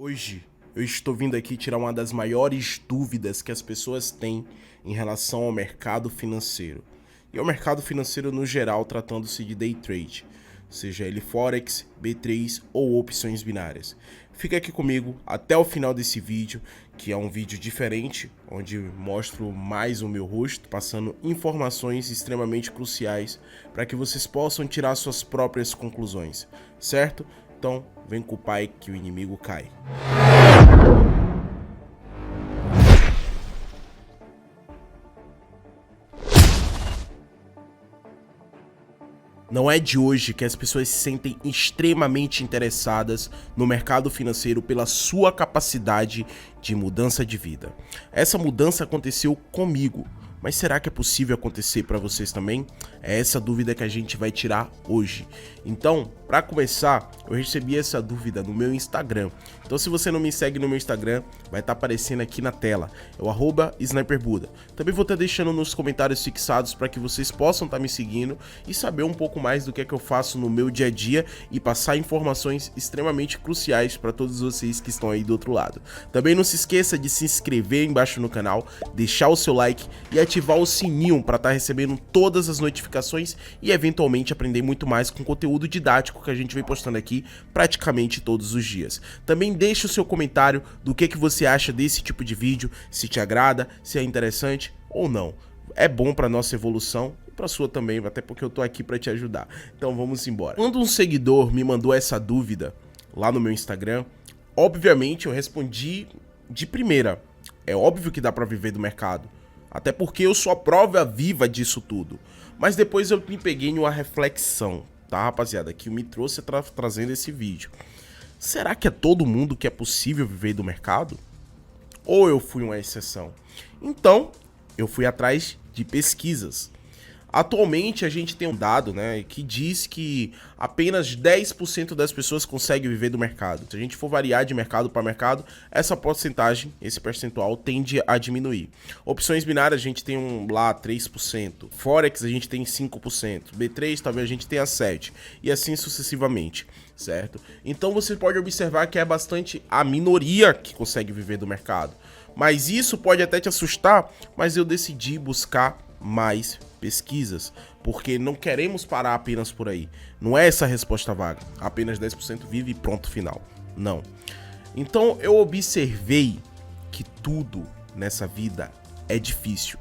Hoje eu estou vindo aqui tirar uma das maiores dúvidas que as pessoas têm em relação ao mercado financeiro. E ao mercado financeiro no geral, tratando-se de day trade, seja ele Forex, B3 ou opções binárias. Fica aqui comigo até o final desse vídeo, que é um vídeo diferente, onde mostro mais o meu rosto, passando informações extremamente cruciais para que vocês possam tirar suas próprias conclusões, certo? Então, vem com o pai que o inimigo cai. Não é de hoje que as pessoas se sentem extremamente interessadas no mercado financeiro pela sua capacidade de mudança de vida. Essa mudança aconteceu comigo, mas será que é possível acontecer para vocês também? É essa dúvida que a gente vai tirar hoje. Então, para começar, eu recebi essa dúvida no meu Instagram. Então, se você não me segue no meu Instagram, vai estar aparecendo aqui na tela. É o @sniperbuda. Também vou estar deixando nos comentários fixados para que vocês possam estar me seguindo e saber um pouco mais do que é que eu faço no meu dia a dia e passar informações extremamente cruciais para todos vocês que estão aí do outro lado. Também não se esqueça de se inscrever embaixo no canal, deixar o seu like e ativar o sininho para estar recebendo todas as notificações e eventualmente aprender muito mais com conteúdo didático que a gente vem postando aqui praticamente todos os dias. Também deixe o seu comentário do que você acha desse tipo de vídeo, se te agrada, se é interessante ou não. É bom para nossa evolução e para sua também, até porque eu tô aqui para te ajudar. Então vamos embora. Quando um seguidor me mandou essa dúvida lá no meu Instagram, obviamente eu respondi de primeira. É óbvio que dá para viver do mercado, até porque eu sou a prova viva disso tudo. Mas depois eu me peguei em uma reflexão, tá, rapaziada, que me trouxe trazendo esse vídeo. Será que é todo mundo que é possível viver do mercado? Ou eu fui uma exceção? Então, eu fui atrás de pesquisas. Atualmente a gente tem um dado, né, que diz que apenas 10% das pessoas conseguem viver do mercado. Se a gente for variar de mercado para mercado, essa porcentagem, esse percentual tende a diminuir. Opções binárias a gente tem lá 3%, Forex a gente tem 5%, B3 talvez a gente tenha 7% e assim sucessivamente, certo? Então você pode observar que é bastante a minoria que consegue viver do mercado. Mas isso pode até te assustar, mas eu decidi buscar mais pesquisas, porque não queremos parar apenas por aí. Não é essa a resposta vaga, apenas 10% vive e pronto, final. Não. Então eu observei que tudo nessa vida é difícil.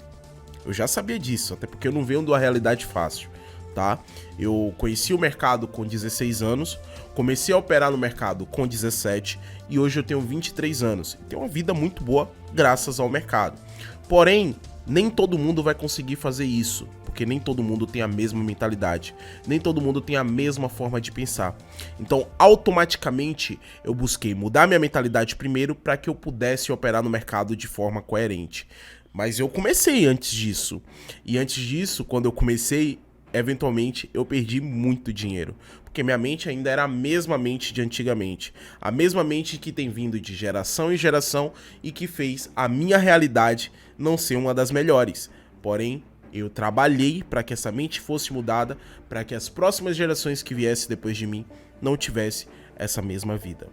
Eu já sabia disso, até porque eu não venho de uma realidade fácil, tá? Eu conheci o mercado com 16 anos, comecei a operar no mercado com 17 e hoje eu tenho 23 anos. Tenho uma vida muito boa graças ao mercado. Porém, nem todo mundo vai conseguir fazer isso, porque nem todo mundo tem a mesma mentalidade, nem todo mundo tem a mesma forma de pensar. Então, automaticamente, eu busquei mudar minha mentalidade primeiro para que eu pudesse operar no mercado de forma coerente. Mas eu comecei antes disso. E antes disso, quando eu comecei, eventualmente, eu perdi muito dinheiro. Porque minha mente ainda era a mesma mente de antigamente. A mesma mente que tem vindo de geração em geração e que fez a minha realidade não ser uma das melhores. Porém, eu trabalhei para que essa mente fosse mudada, para que as próximas gerações que viessem depois de mim não tivessem essa mesma vida.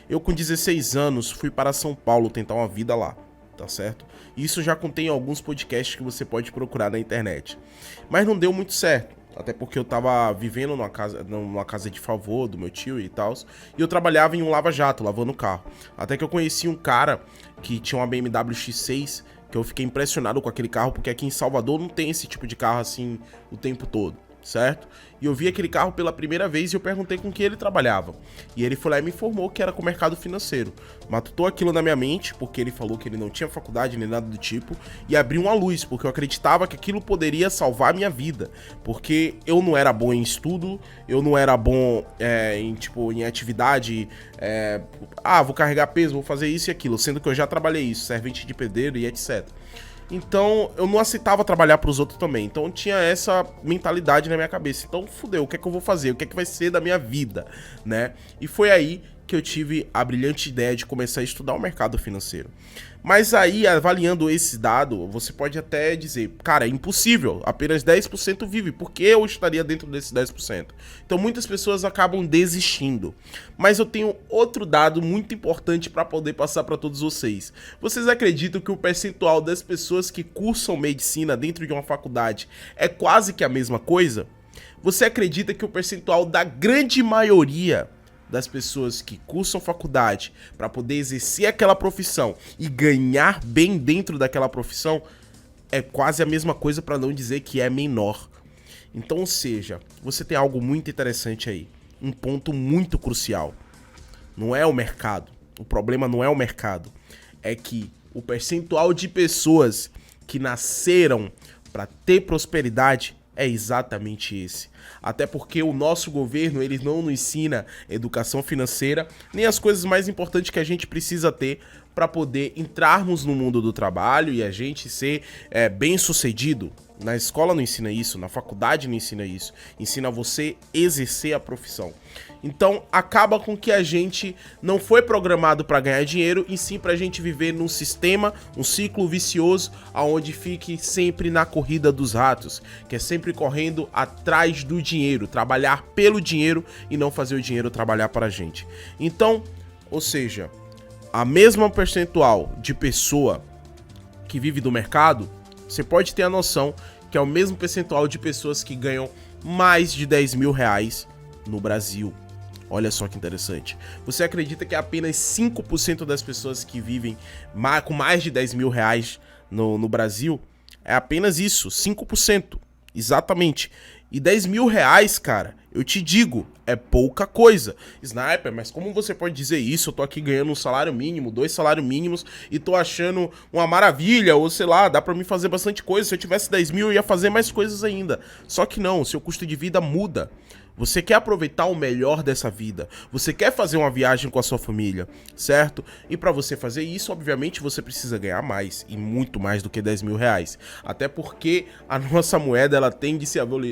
Eu com 16 anos fui para São Paulo tentar uma vida lá, tá certo? Isso já contém alguns podcasts que você pode procurar na internet. Mas não deu muito certo. Até porque eu tava vivendo numa casa de favor do meu tio e tal. E eu trabalhava em um lava-jato, lavando carro. Até que eu conheci um cara que tinha uma BMW X6, que eu fiquei impressionado com aquele carro, porque aqui em Salvador não tem esse tipo de carro assim o tempo todo, certo? E eu vi aquele carro pela primeira vez e eu perguntei com que ele trabalhava. E ele foi lá e me informou que era com o mercado financeiro. Matutou aquilo na minha mente, porque ele falou que ele não tinha faculdade nem nada do tipo, e abriu uma luz, porque eu acreditava que aquilo poderia salvar a minha vida. Porque eu não era bom em estudo, eu não era bom em atividade, vou carregar peso, vou fazer isso e aquilo, sendo que eu já trabalhei isso, servente de pedreiro e etc. Então, eu não aceitava trabalhar para os outros também. Então, tinha essa mentalidade na minha cabeça. Então, fudeu, o que é que eu vou fazer? O que é que vai ser da minha vida, né? E foi aí que eu tive a brilhante ideia de começar a estudar o mercado financeiro. Mas aí, avaliando esse dado, você pode até dizer, cara, é impossível, apenas 10% vive, por que eu estaria dentro desses 10%? Então muitas pessoas acabam desistindo. Mas eu tenho outro dado muito importante para poder passar para todos vocês. Vocês acreditam que o percentual das pessoas que cursam medicina dentro de uma faculdade é quase que a mesma coisa? Você acredita que o percentual da grande maioria das pessoas que cursam faculdade para poder exercer aquela profissão e ganhar bem dentro daquela profissão é quase a mesma coisa, para não dizer que é menor? Então, ou seja, você tem algo muito interessante aí, um ponto muito crucial. Não é o mercado, o problema não é o mercado, é que o percentual de pessoas que nasceram para ter prosperidade é exatamente esse. Até porque o nosso governo, ele não nos ensina educação financeira, nem as coisas mais importantes que a gente precisa ter para poder entrarmos no mundo do trabalho e a gente ser bem sucedido. Na escola não ensina isso, na faculdade não ensina isso. Ensina você exercer a profissão. Então acaba com que a gente não foi programado para ganhar dinheiro, e sim para a gente viver num sistema, um ciclo vicioso, aonde fique sempre na corrida dos ratos, que é sempre correndo atrás do dinheiro, trabalhar pelo dinheiro e não fazer o dinheiro trabalhar para a gente. Então, ou seja, a mesma percentual de pessoa que vive do mercado, você pode ter a noção que é o mesmo percentual de pessoas que ganham mais de 10 mil reais no Brasil. Olha só que interessante. Você acredita que apenas 5% das pessoas que vivem com mais de 10 mil reais no Brasil? É apenas isso, 5%. Exatamente. E 10 mil reais, cara, eu te digo, é pouca coisa. Sniper, mas como você pode dizer isso? Eu tô aqui ganhando um salário mínimo, 2 salários mínimos, e tô achando uma maravilha, ou sei lá, dá pra mim fazer bastante coisa. Se eu tivesse 10 mil, eu ia fazer mais coisas ainda. Só que não, o seu custo de vida muda. Você quer aproveitar o melhor dessa vida, você quer fazer uma viagem com a sua família, certo? E para você fazer isso, obviamente, você precisa ganhar mais, e muito mais do que 10 mil reais. Até porque a nossa moeda, ela tende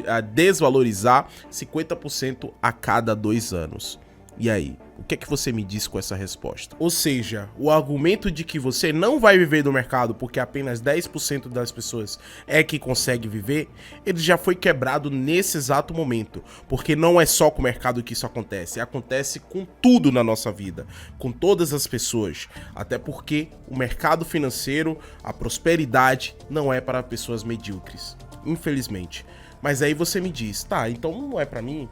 a desvalorizar 50% a cada 2 anos. E aí, o que é que você me diz com essa resposta? Ou seja, o argumento de que você não vai viver do mercado porque apenas 10% das pessoas é que consegue viver, ele já foi quebrado nesse exato momento. Porque não é só com o mercado que isso acontece com tudo na nossa vida, com todas as pessoas. Até porque o mercado financeiro, a prosperidade, não é para pessoas medíocres, infelizmente. Mas aí você me diz, tá, então não é para mim?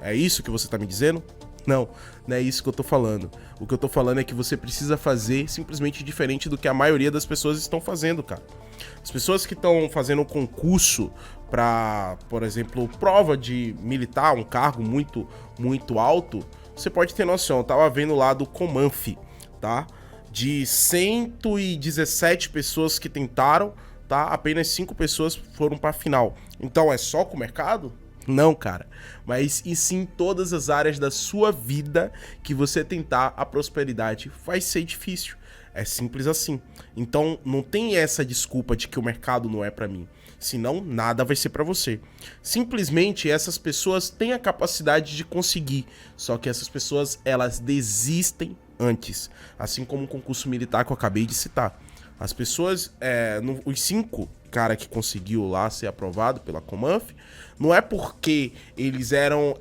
É isso que você tá me dizendo? Não, não é isso que eu tô falando. O que eu tô falando é que você precisa fazer simplesmente diferente do que a maioria das pessoas estão fazendo, cara. As pessoas que estão fazendo um concurso pra, por exemplo, prova de militar, um cargo muito, muito alto, você pode ter noção. Eu tava vendo lá do Comanf, tá? De 117 pessoas que tentaram, tá? Apenas 5 pessoas foram pra final. Então é só com o mercado? Não, cara, mas e sim todas as áreas da sua vida que você tentar a prosperidade vai ser difícil. É simples assim. Então não tem essa desculpa de que o mercado não é pra mim. Senão nada vai ser pra você. Simplesmente essas pessoas têm a capacidade de conseguir. Só que essas pessoas, elas desistem antes. Assim como o concurso militar que eu acabei de citar. As pessoas, os 5 cara que conseguiu lá ser aprovado pela Comanf, não é porque eles eram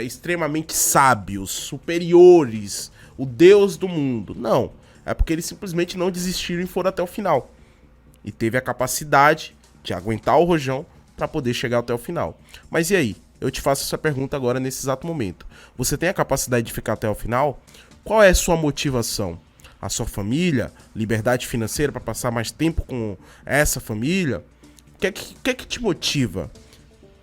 extremamente sábios, superiores, o Deus do mundo. Não, é porque eles simplesmente não desistiram e foram até o final. E teve a capacidade de aguentar o rojão para poder chegar até o final. Mas e aí? Eu te faço essa pergunta agora nesse exato momento. Você tem a capacidade de ficar até o final? Qual é a sua motivação? A sua família, liberdade financeira para passar mais tempo com essa família? O que é que te motiva?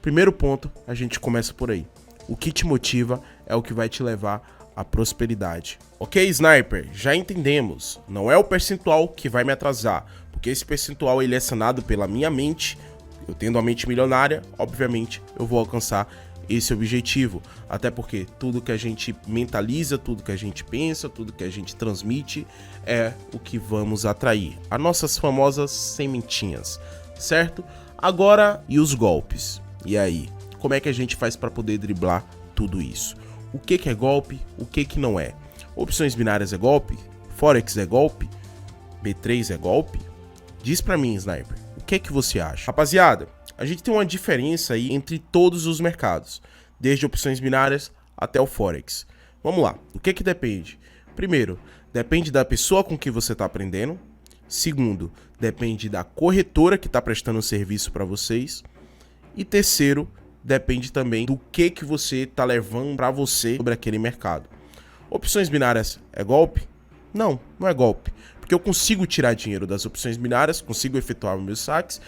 Primeiro ponto, a gente começa por aí. O que te motiva é o que vai te levar à prosperidade. Ok, Sniper? Já entendemos. Não é o percentual que vai me atrasar, porque esse percentual ele é sanado pela minha mente. Eu tendo a mente milionária, obviamente eu vou alcançar esse objetivo, até porque tudo que a gente mentaliza, tudo que a gente pensa, tudo que a gente transmite é o que vamos atrair. As nossas famosas sementinhas, certo? Agora, e os golpes? E aí? Como é que a gente faz para poder driblar tudo isso? o que é golpe, o que não é. Opções binárias é golpe? Forex é golpe? B3 é golpe? Diz pra mim, Sniper, o que você acha? Rapaziada, a gente tem uma diferença aí entre todos os mercados, desde opções binárias até o Forex. Vamos lá, o que depende? Primeiro, depende da pessoa com que você está aprendendo. Segundo, depende da corretora que está prestando o serviço para vocês. E terceiro, depende também do que você está levando para você sobre aquele mercado. Opções binárias é golpe? Não, não é golpe. Porque eu consigo tirar dinheiro das opções binárias, consigo efetuar meus saques,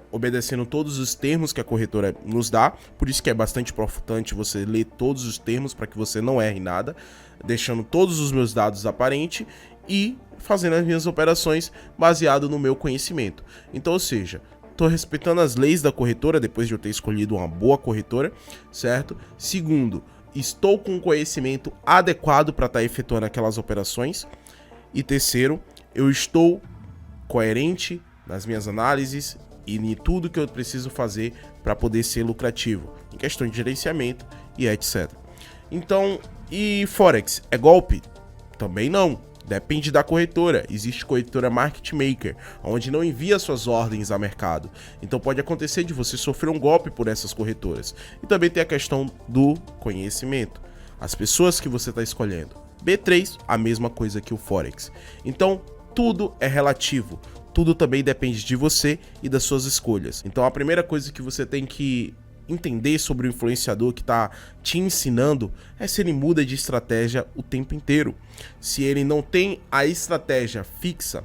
obedecendo todos os termos que a corretora nos dá. Por isso que é bastante importante você ler todos os termos para que você não erre nada, deixando todos os meus dados aparentes e fazendo as minhas operações baseado no meu conhecimento. Então, ou seja, estou respeitando as leis da corretora depois de eu ter escolhido uma boa corretora, certo? Segundo, estou com o conhecimento adequado para estar efetuando aquelas operações. E terceiro, eu estou coerente nas minhas análises e em tudo que eu preciso fazer para poder ser lucrativo, em questão de gerenciamento e etc. Então, e Forex é golpe? Também não. Depende da corretora. Existe corretora market maker, onde não envia suas ordens a mercado. Então pode acontecer de você sofrer um golpe por essas corretoras. E também tem a questão do conhecimento. As pessoas que você está escolhendo. B3, a mesma coisa que o Forex. Então, tudo é relativo. Tudo também depende de você e das suas escolhas. Então, a primeira coisa que você tem que entender sobre o influenciador que está te ensinando é se ele muda de estratégia o tempo inteiro. Se ele não tem a estratégia fixa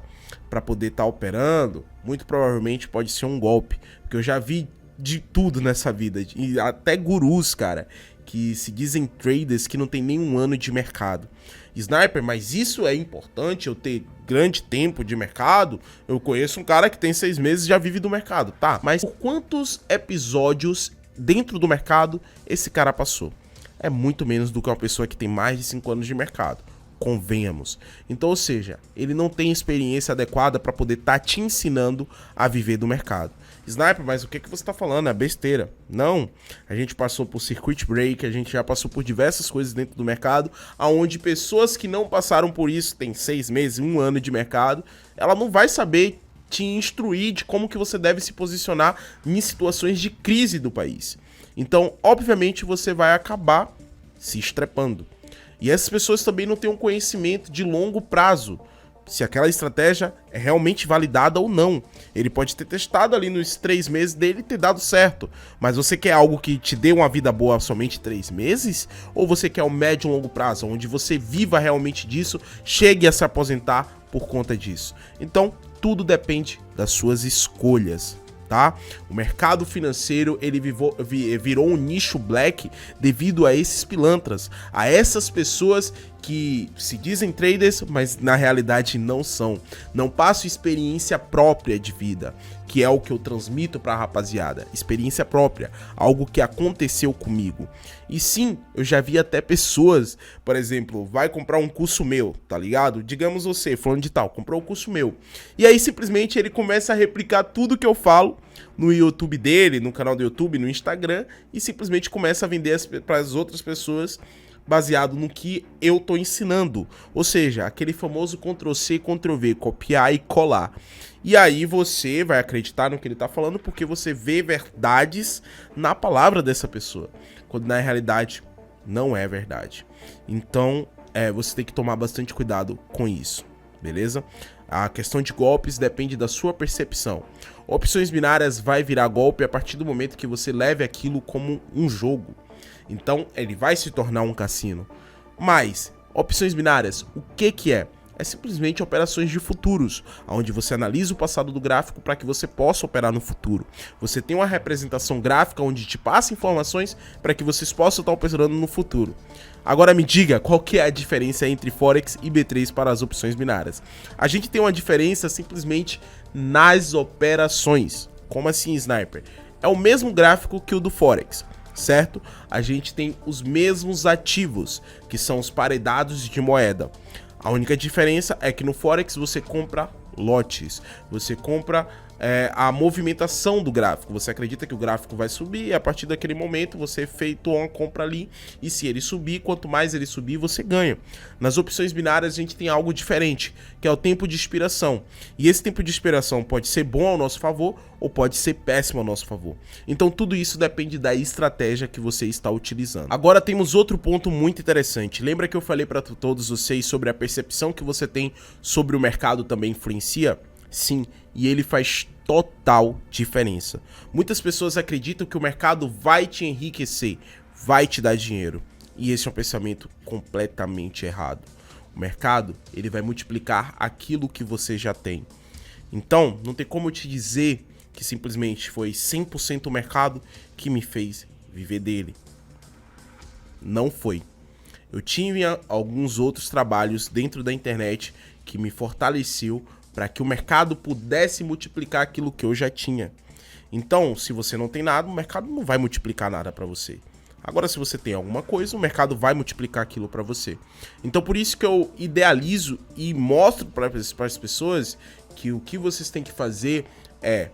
para poder estar operando, muito provavelmente pode ser um golpe. Porque eu já vi de tudo nessa vida, e até gurus, cara, que se dizem traders que não tem nenhum ano de mercado. Sniper, mas isso é importante, eu ter grande tempo de mercado? Eu conheço um cara que tem 6 meses e já vive do mercado, tá? Mas por quantos episódios dentro do mercado esse cara passou? É muito menos do que uma pessoa que tem mais de 5 anos de mercado. Convenhamos. Então, ou seja, ele não tem experiência adequada para poder estar te ensinando a viver do mercado. Sniper, mas o que você está falando? É besteira. Não. A gente passou por circuit break, a gente já passou por diversas coisas dentro do mercado, onde pessoas que não passaram por isso, tem 6 meses, 1 ano de mercado, ela não vai saber te instruir de como que você deve se posicionar em situações de crise do país. Então, obviamente, você vai acabar se estrepando. E essas pessoas também não têm um conhecimento de longo prazo, se aquela estratégia é realmente validada ou não. Ele pode ter testado ali nos 3 meses dele e ter dado certo, mas você quer algo que te dê uma vida boa somente 3 meses? Ou você quer um médio e longo prazo, onde você viva realmente disso, chegue a se aposentar por conta disso? Então, tudo depende das suas escolhas, tá? O mercado financeiro ele virou um nicho black devido a esses pilantras, a essas pessoas que se dizem traders, mas na realidade não são. Não passam experiência própria de vida, que é o que eu transmito pra rapaziada. Experiência própria, algo que aconteceu comigo. E sim, eu já vi até pessoas, por exemplo, vai comprar um curso meu, tá ligado? Digamos você, falando de tal, comprou um curso meu. E aí simplesmente ele começa a replicar tudo que eu falo no YouTube dele, no canal do YouTube, no Instagram, e simplesmente começa a vender para as outras pessoas baseado no que eu tô ensinando. Ou seja, aquele famoso Ctrl+C, Ctrl+V, copiar e colar. E aí você vai acreditar no que ele tá falando porque você vê verdades na palavra dessa pessoa, quando na realidade não é verdade. Então, você tem que tomar bastante cuidado com isso, beleza? A questão de golpes depende da sua percepção. Opções binárias vai virar golpe a partir do momento que você leve aquilo como um jogo. Então, ele vai se tornar um cassino. Mas, opções binárias, o que é? É simplesmente operações de futuros, onde você analisa o passado do gráfico para que você possa operar no futuro. Você tem uma representação gráfica onde te passa informações para que vocês possam estar operando no futuro. Agora me diga, qual que é a diferença entre Forex e B3 para as opções binárias? A gente tem uma diferença simplesmente nas operações. Como assim, Sniper? É o mesmo gráfico que o do Forex, certo? A gente tem os mesmos ativos, que são os paredados de moeda. A única diferença é que no Forex você compra lotes, você compra a movimentação do gráfico. Você acredita que o gráfico vai subir e a partir daquele momento você efetua uma compra ali e se ele subir, quanto mais ele subir, você ganha. Nas opções binárias a gente tem algo diferente, que é o tempo de expiração. E esse tempo de expiração pode ser bom ao nosso favor ou pode ser péssimo ao nosso favor. Então tudo isso depende da estratégia que você está utilizando. Agora temos outro ponto muito interessante. Lembra que eu falei para todos vocês sobre a percepção que você tem sobre o mercado também influencia? Sim, e ele faz total diferença. Muitas pessoas acreditam que o mercado vai te enriquecer, vai te dar dinheiro. E esse é um pensamento completamente errado. O mercado, ele vai multiplicar aquilo que você já tem. Então, não tem como eu te dizer que simplesmente foi 100% o mercado que me fez viver dele. Não foi. Eu tinha alguns outros trabalhos dentro da internet que me fortaleceu para que o mercado pudesse multiplicar aquilo que eu já tinha. Então, se você não tem nada, o mercado não vai multiplicar nada para você. Agora, se você tem alguma coisa, o mercado vai multiplicar aquilo para você. Então, por isso que eu idealizo e mostro para as pessoas que o que vocês têm que fazer é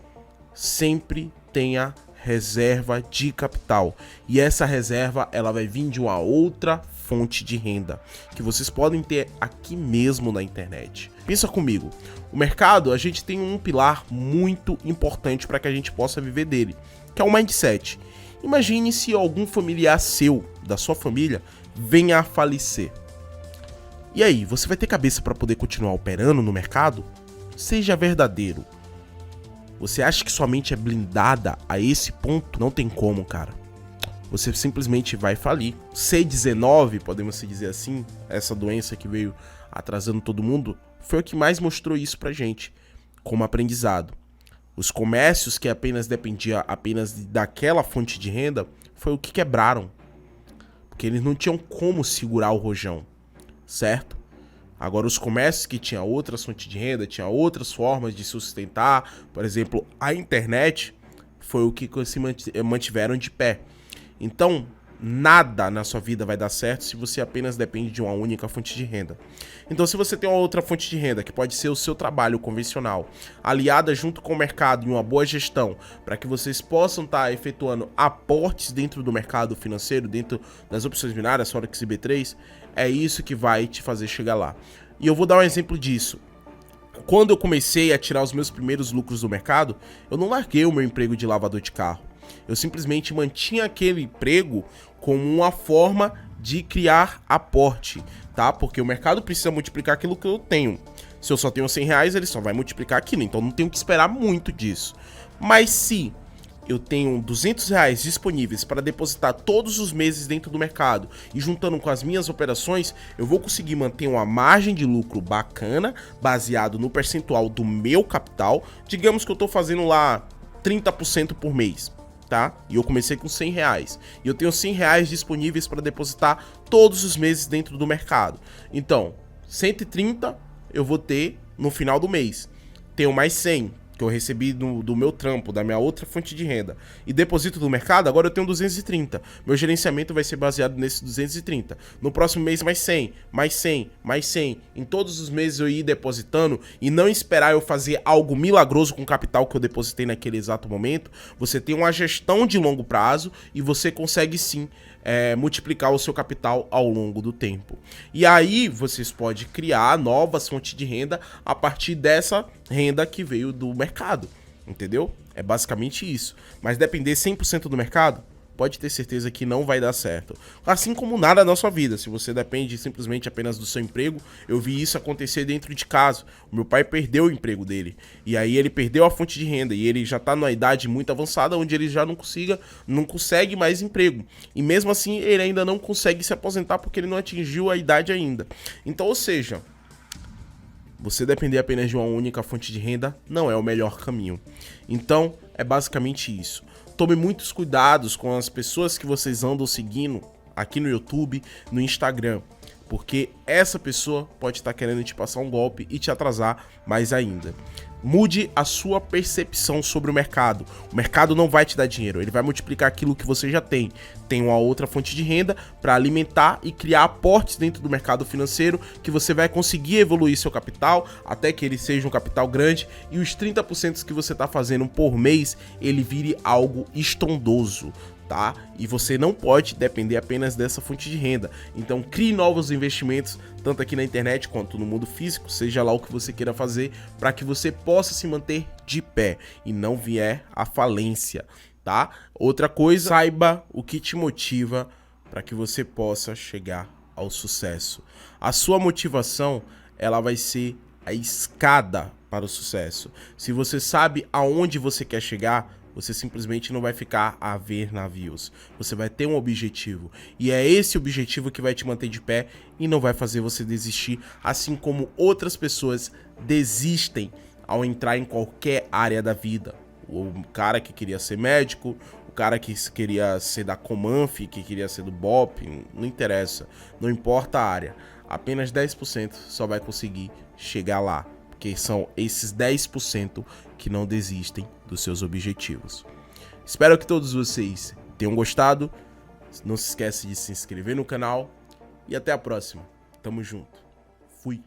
sempre tenha reserva de capital. E essa reserva, ela vai vir de uma outra fonte de renda que vocês podem ter aqui mesmo na internet. Pensa comigo, o mercado, a gente tem um pilar muito importante para que a gente possa viver dele, que é o mindset. Imagine se algum familiar seu, da sua família, venha a falecer. E aí, você vai ter cabeça para poder continuar operando no mercado? Seja verdadeiro. Você acha que sua mente é blindada a esse ponto? Não tem como, cara. Você simplesmente vai falir. C19, podemos dizer assim, essa doença que veio atrasando todo mundo, foi o que mais mostrou isso pra gente, como aprendizado. Os comércios que apenas dependiam apenas daquela fonte de renda, foi o que quebraram. Porque eles não tinham como segurar o rojão, certo? Agora, os comércios que tinham outras fontes de renda, tinham outras formas de sustentar, por exemplo, a internet, foi o que se mantiveram de pé. Então, nada na sua vida vai dar certo se você apenas depende de uma única fonte de renda. Então, se você tem uma outra fonte de renda, que pode ser o seu trabalho convencional, aliada junto com o mercado e uma boa gestão, para que vocês possam estar efetuando aportes dentro do mercado financeiro, dentro das opções binárias, Forex e B3, é isso que vai te fazer chegar lá. E eu vou dar um exemplo disso. Quando eu comecei a tirar os meus primeiros lucros do mercado, eu não larguei o meu emprego de lavador de carro. Eu simplesmente mantinha aquele emprego como uma forma de criar aporte, tá? Porque o mercado precisa multiplicar aquilo que eu tenho. Se eu só tenho 100 reais, ele só vai multiplicar aquilo, então não tenho que esperar muito disso. Mas se eu tenho 200 reais disponíveis para depositar todos os meses dentro do mercado e juntando com as minhas operações, eu vou conseguir manter uma margem de lucro bacana, baseado no percentual do meu capital. Digamos que eu estou fazendo lá 30% por mês. Tá? E eu comecei com 100 reais. E eu tenho 100 reais disponíveis para depositar todos os meses dentro do mercado. Então, 130 eu vou ter no final do mês. Tenho mais 100 que eu recebi do meu trampo, da minha outra fonte de renda. E deposito do mercado, agora eu tenho 230. Meu gerenciamento vai ser baseado nesses 230. No próximo mês mais 100, mais 100, mais 100. Em todos os meses eu ir depositando e não esperar eu fazer algo milagroso com o capital que eu depositei naquele exato momento. Você tem uma gestão de longo prazo e você consegue sim multiplicar o seu capital ao longo do tempo. E aí vocês podem criar novas fontes de renda a partir dessa renda que veio do mercado, entendeu? É basicamente isso. Mas depender 100% do mercado, pode ter certeza que não vai dar certo. Assim como nada na sua vida, se você depende simplesmente apenas do seu emprego, eu vi isso acontecer dentro de casa. O meu pai perdeu o emprego dele, e aí ele perdeu a fonte de renda, e ele já tá numa idade muito avançada, onde ele já não consegue mais emprego. E mesmo assim, ele ainda não consegue se aposentar, porque ele não atingiu a idade ainda. Então, ou seja, você depender apenas de uma única fonte de renda não é o melhor caminho. Então, é basicamente isso. Tome muitos cuidados com as pessoas que vocês andam seguindo aqui no YouTube, no Instagram, porque essa pessoa pode estar querendo te passar um golpe e te atrasar mais ainda. Mude a sua percepção sobre o mercado. O mercado não vai te dar dinheiro, ele vai multiplicar aquilo que você já tem. Tem uma outra fonte de renda para alimentar e criar aportes dentro do mercado financeiro que você vai conseguir evoluir seu capital até que ele seja um capital grande e os 30% que você está fazendo por mês, ele vire algo estrondoso. Tá? E você não pode depender apenas dessa fonte de renda. Então crie novos investimentos, tanto aqui na internet quanto no mundo físico, seja lá o que você queira fazer, para que você possa se manter de pé e não vier à falência, tá? Outra coisa, saiba o que te motiva para que você possa chegar ao sucesso. A sua motivação, ela vai ser a escada para o sucesso. Se você sabe aonde você quer chegar, você simplesmente não vai ficar a ver navios. Você vai ter um objetivo. E é esse objetivo que vai te manter de pé e não vai fazer você desistir, assim como outras pessoas desistem ao entrar em qualquer área da vida. O cara que queria ser médico, o cara que queria ser da Comanf, que queria ser do BOP, não interessa. Não importa a área. Apenas 10% só vai conseguir chegar lá. Porque são esses 10% que não desistem dos seus objetivos. Espero que todos vocês tenham gostado. Não se esqueça de se inscrever no canal. E até a próxima. Tamo junto. Fui.